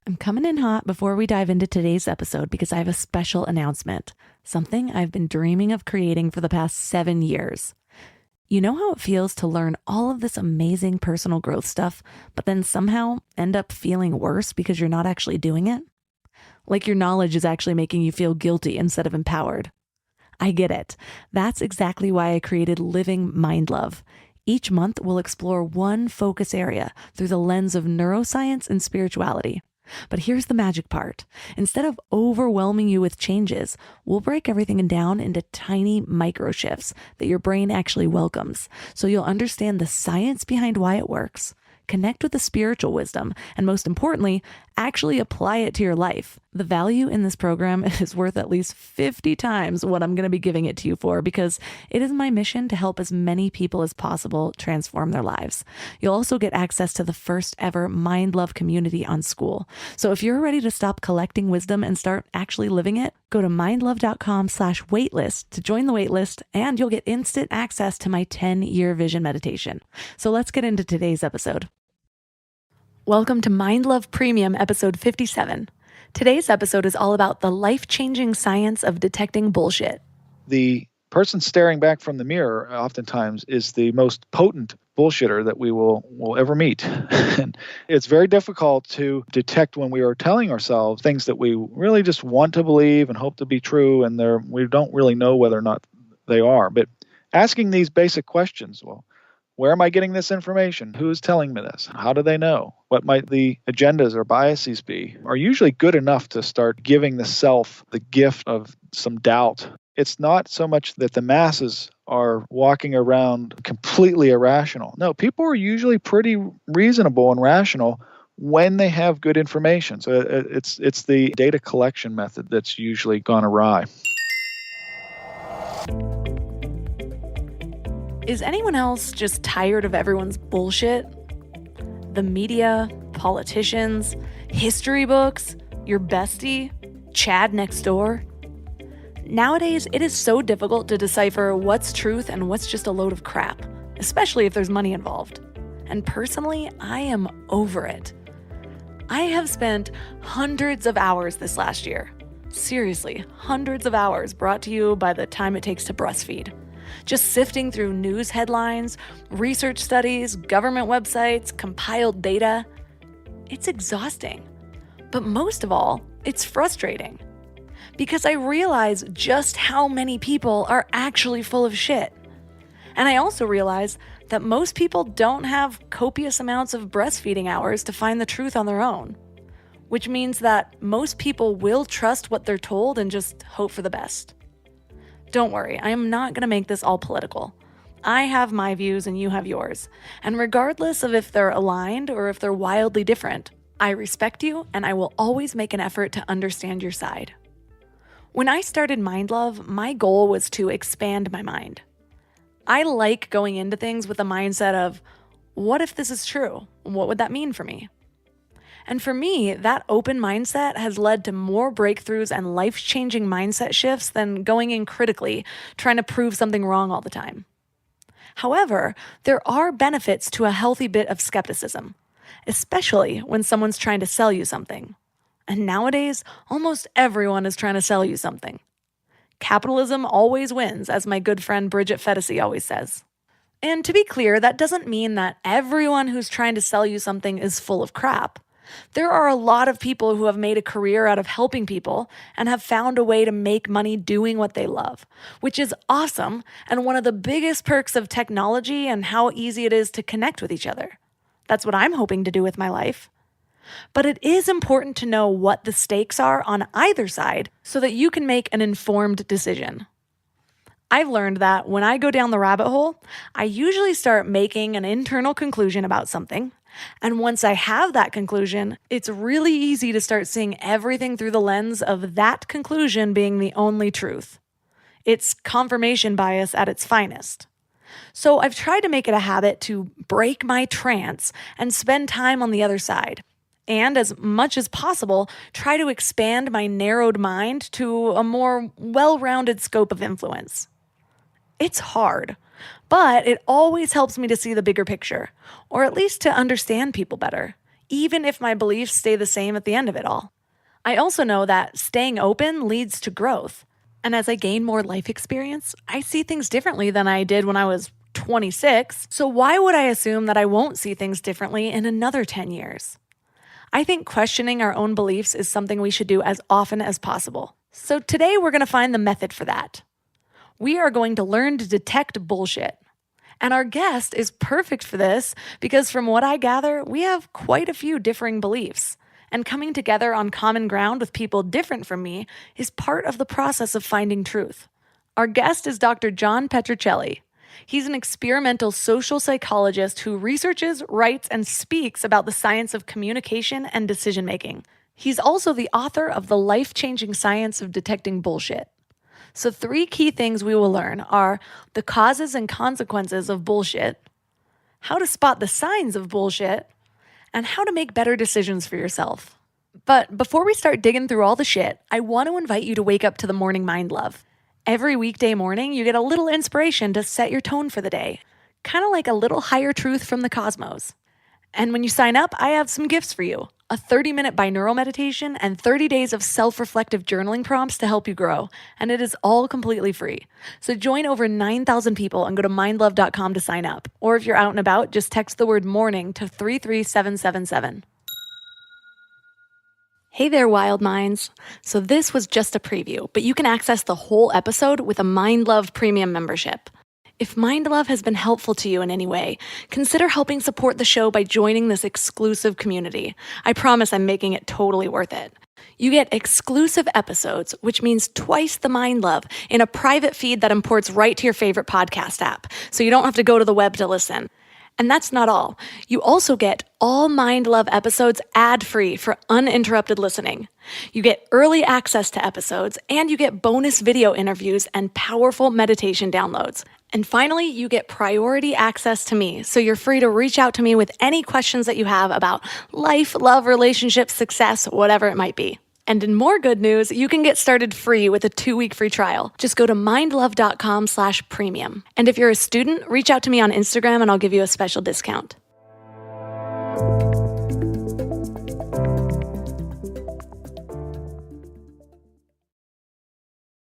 I'm coming in hot before we dive into today's episode because I have a special announcement, something I've been dreaming of creating for the past 7 years. You know how it feels to learn all of this amazing personal growth stuff, but then somehow end up feeling worse because you're not actually doing it? Like your knowledge is actually making you feel guilty instead of empowered. I get it. That's exactly why I created Living Mind Love. Each month, we'll explore one focus area through the lens of neuroscience and spirituality. But here's the magic part. Instead of overwhelming you with changes, we'll break everything down into tiny micro shifts that your brain actually welcomes, so you'll understand the science behind why it works, connect with the spiritual wisdom, and most importantly, actually apply it to your life. The value in this program is worth at least 50 times what I'm going to be giving it to you for, because it is my mission to help as many people as possible transform their lives. You'll also get access to the first ever Mind Love community on School. So if you're ready to stop collecting wisdom and start actually living it, go to mindlove.com/waitlist to join the waitlist, and you'll get instant access to my 10-year vision meditation. So let's get into today's episode. Welcome to Mind Love Premium, episode 57. Today's episode is all about the life-changing science of detecting bullshit. The person staring back from the mirror oftentimes is the most potent bullshitter that we will ever meet. And it's very difficult to detect when we are telling ourselves things that we really just want to believe and hope to be true, and we don't really know whether or not they are. But asking these basic questions, well, where am I getting this information? Who is telling me this? How do they know? What might the agendas or biases be? Are usually good enough to start giving the self the gift of some doubt. It's not so much that the masses are walking around completely irrational. No, people are usually pretty reasonable and rational when they have good information. So it's the data collection method that's usually gone awry. Is anyone else just tired of everyone's bullshit? The media, politicians, history books, your bestie, Chad next door? Nowadays, it is so difficult to decipher what's truth and what's just a load of crap, especially if there's money involved. And personally, I am over it. I have spent hundreds of hours this last year. Seriously, hundreds of hours brought to you by the time it takes to breastfeed. Just sifting through news headlines, research studies, government websites, compiled data. It's exhausting. But most of all, it's frustrating. Because I realize just how many people are actually full of shit. And I also realize that most people don't have copious amounts of breastfeeding hours to find the truth on their own. Which means that most people will trust what they're told and just hope for the best. Don't worry, I am not going to make this all political. I have my views and you have yours. And regardless of if they're aligned or if they're wildly different, I respect you and I will always make an effort to understand your side. When I started Mind Love, my goal was to expand my mind. I like going into things with a mindset of, what if this is true? What would that mean for me? And for me, that open mindset has led to more breakthroughs and life-changing mindset shifts than going in critically, trying to prove something wrong all the time. However, there are benefits to a healthy bit of skepticism, especially when someone's trying to sell you something. And nowadays, almost everyone is trying to sell you something. Capitalism always wins, as my good friend Bridget Fetisi always says. And to be clear, that doesn't mean that everyone who's trying to sell you something is full of crap. There are a lot of people who have made a career out of helping people and have found a way to make money doing what they love, which is awesome and one of the biggest perks of technology and how easy it is to connect with each other. That's what I'm hoping to do with my life. But it is important to know what the stakes are on either side so that you can make an informed decision. I've learned that when I go down the rabbit hole, I usually start making an internal conclusion about something. And once I have that conclusion, it's really easy to start seeing everything through the lens of that conclusion being the only truth. It's confirmation bias at its finest. So I've tried to make it a habit to break my trance and spend time on the other side. And as much as possible, try to expand my narrowed mind to a more well-rounded scope of influence. It's hard, but it always helps me to see the bigger picture, or at least to understand people better, even if my beliefs stay the same at the end of it all. I also know that staying open leads to growth. And as I gain more life experience, I see things differently than I did when I was 26. So why would I assume that I won't see things differently in another 10 years? I think questioning our own beliefs is something we should do as often as possible. So today we're going to find the method for that. We are going to learn to detect bullshit. And our guest is perfect for this because from what I gather, we have quite a few differing beliefs. And coming together on common ground with people different from me is part of the process of finding truth. Our guest is Dr. John Petrocelli. He's an experimental social psychologist who researches, writes, and speaks about the science of communication and decision-making. He's also the author of The Life-Changing Science of Detecting Bullshit. So 3 key things we will learn are the causes and consequences of bullshit, how to spot the signs of bullshit, and how to make better decisions for yourself. But before we start digging through all the shit, I want to invite you to wake up to the morning mind love. Every weekday morning, you get a little inspiration to set your tone for the day, kind of like a little higher truth from the cosmos. And when you sign up, I have some gifts for you. A 30-minute binaural meditation and 30 days of self-reflective journaling prompts to help you grow. And it is all completely free. So join over 9,000 people and go to mindlove.com to sign up. Or if you're out and about, just text the word morning to 33777. Hey there, wild minds. So this was just a preview, but you can access the whole episode with a Mind Love Premium membership. If Mind Love has been helpful to you in any way, consider helping support the show by joining this exclusive community. I promise I'm making it totally worth it. You get exclusive episodes, which means twice the Mind Love, in a private feed that imports right to your favorite podcast app, so you don't have to go to the web to listen. And that's not all. You also get all Mind Love episodes ad-free for uninterrupted listening. You get early access to episodes, and you get bonus video interviews and powerful meditation downloads. And finally, you get priority access to me, so you're free to reach out to me with any questions that you have about life, love, relationships, success, whatever it might be. And in more good news, you can get started free with a 2-week free trial. Just go to mindlove.com/premium. And if you're a student, reach out to me on Instagram and I'll give you a special discount.